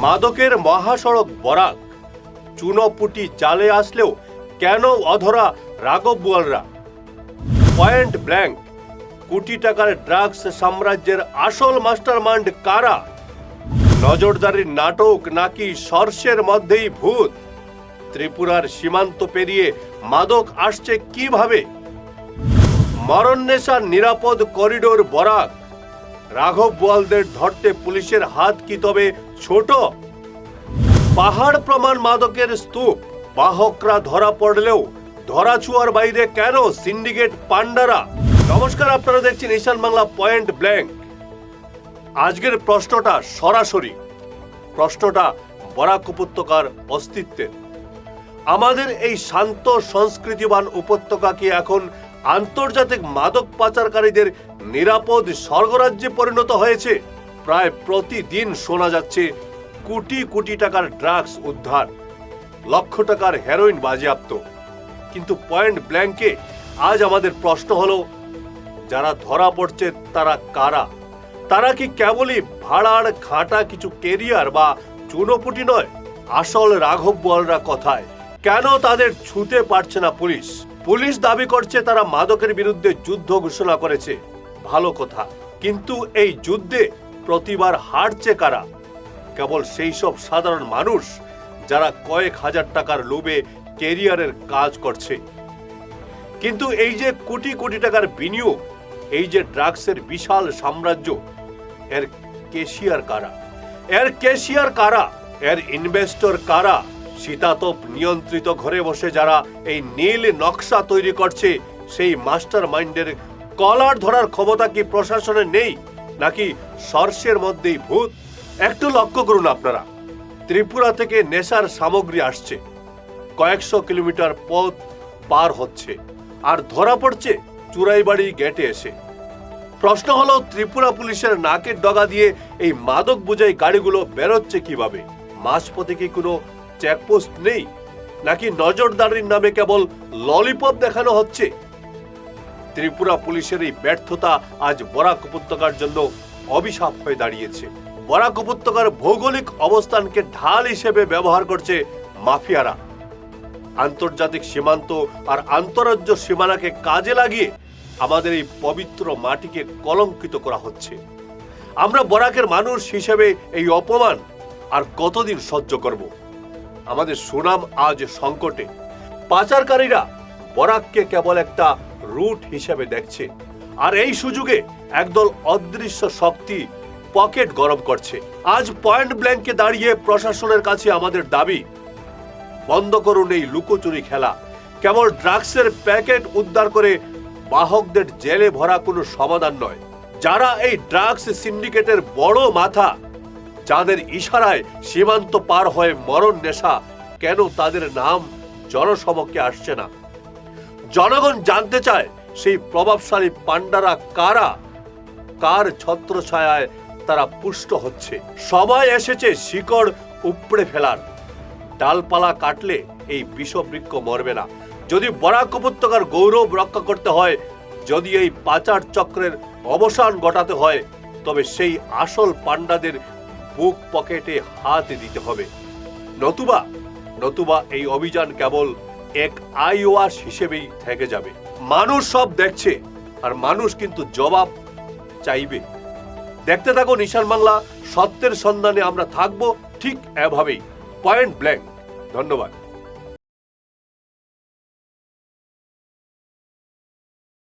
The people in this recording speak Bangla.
মাদকের মহাসড়ক বরাক, চুনোপুটি জালে আসলেও কেন অধরা রাঘব বোয়ালরা? পয়েন্ট ব্ল্যাঙ্ক, কোটি টাকার ড্রাগস সাম্রাজ্যের আসল মাস্টারমাইন্ড কারা? নজরদারির নাটক নাকি সর্ষের মধ্যেই ভূত? ত্রিপুরার সীমান্ত পেরিয়ে মাদক আসছে কিভাবে? মরণনেশার নিরাপদ করিডোর বরাক, রাঘব বোয়ালদের ধরতে পুলিশের হাত কি তবে ছোট? পাহাড় প্রমাণ মাদকের স্তূপ, বাহকরা ধরা পড়লেও ধরাছোঁয়ার বাইরে কেন সিন্ডিকেট পান্ডারা? নমস্কার, আপনারা দেখছেন ঈশান বাংলা পয়েন্ট ব্ল্যাঙ্ক। আজকের প্রশ্নটা সরাসরি, প্রশ্নটা বরাক উপত্যকার অস্তিত্বের। আমাদের এই শান্ত সংস্কৃতিবান উপত্যকা কি এখন আন্তর্জাতিক মাদক পাচারকারীদের নিরাপদ স্বর্গরাজ্যে পরিণত হয়েছে? প্রায় প্রতিদিন শোনা যাচ্ছে কোটি কোটি টাকার ড্রাগস উদ্ধার, লক্ষ টাকার হেরোইন বাজেয়াপ্ত। কিন্তু পয়েন্ট ব্ল্যাঙ্কে আজ আমাদের প্রশ্ন হলো, যারা ধরা পড়ছে তারা কারা? তারা কি কেবলই ভাড়ার খাঁটা কিছু কেরিয়ার বা চুনোপুটি নয়? আসল রাঘব বোয়ালরা কোথায়? কেন তাদের ছুঁতে পারছে না পুলিশ? পুলিশ দাবি করছে তারা মাদকের বিরুদ্ধে যুদ্ধ ঘোষণা করেছে, ভালো কথা, কিন্তু এই যুদ্ধে প্রতিবার হারছে কারা? কেবল সেই সব সাধারণ মানুষ যারা কয়েক হাজার টাকার লোভে কেরিয়ারের কাজ করছে। কিন্তু এই যে কোটি কোটি টাকার বিনিয়োগ, এই যে ড্রাগসের বিশাল সাম্রাজ্য, এর ক্যাশিয়ার কারা? এর ক্যাশিয়ার কারা? এর ইনভেস্টর কারা? শীতাতপ নিয়ন্ত্রিত ঘরে বসে যারা এই নীল নকশা তৈরি করছে, সেই মাস্টার মাইন্ডের কলার ধরার ক্ষমতা কি প্রশাসনের নেই, নাকি সর্ষের মধ্যেই ভূত? একটু লক্ষ্য করুন আপনারা, ত্রিপুরা থেকে নেশার সামগ্রী আসছে, কয়েকশো কিলোমিটার পথ পার হচ্ছে, আর ধরা পড়ছে চুরাইবাড়ি গেটে এসে। প্রশ্ন হলো, ত্রিপুরা পুলিশের নাকের ডগা দিয়ে এই মাদক বোঝাই গাড়িগুলো বেরোচ্ছে কিভাবে? মাঝপথে কি কোনো চেকপোস্ট নেই, নাকি নজরদারির নামে কেবল ললিপপ দেখানো হচ্ছে? ত্রিপুরা পুলিশের এই ব্যর্থতা আজ বরাক উপত্যকার জন্য অভিশাপ হয়ে দাঁড়িয়েছে। বরাক উপত্যকার ভৌগোলিক অবস্থানকে ঢাল হিসেবে ব্যবহার করছে মাফিয়ারা। আন্তর্জাতিক সীমান্ত আর আন্তঃরাজ্য সীমানাকে কাজে লাগিয়ে আমাদের এই পবিত্র মাটিকে কলঙ্কিত করা হচ্ছে। আমরা বরাকের মানুষ হিসেবে এই অপমান আর কতদিন সহ্য করব? আমাদের সুনাম আজ সংকটে। পাচারকারীরা বরাককে কেবল একটা রুট হিসেবে দেখছে, আর এই সুযোগে একদল অদৃশ্য শক্তি পকেট গরম করছে। আজ পয়েন্ট ব্ল্যাঙ্কে দাঁড়িয়ে প্রশাসনের কাছে আমাদের দাবি, বন্ধ করুন এই লুকোচুরি খেলা। কেবল ড্রাগসের প্যাকেট উদ্ধার করে বাহকদের জেলে ভরা কোনো সমাধান নয়। যারা এই ড্রাগস সিন্ডিকেটের বড় মাথা, যাদের ইশারায় সীমান্ত পার হয়ে মরণ নেশা, কেন তাদের নাম জনসমক্ষে আসছে না? জনগণ জানতে চায় সেই প্রভাবশালী পান্ডারা কারা, কার ছত্রছায়ায় তারা পুষ্ট হচ্ছে। সময় এসেছে শিকড় উপড়ে ফেলার। ডালপালা কাটলে এই বিষবৃক্ষ মরবে না। যদি বরাক উপত্যকার গৌরব রক্ষা করতে হয়, যদি এই পাচার চক্রের অবসান ঘটাতে হয়, তবে সেই আসল পান্ডাদের বুক পকেটে হাত দিতে হবে। নতুবা এই অভিযান কেবল এক আইওয়াস হিসেবেই থেকে যাবে। মানুষ সব দেখছে, আর মানুষ কিন্তু জবাব চাইবে। দেখতে থাকো ঈশান বাংলা, সত্যের সন্ধানে আমরা থাকবো ঠিক এভাবেই। Point blank. ধন্যবাদ।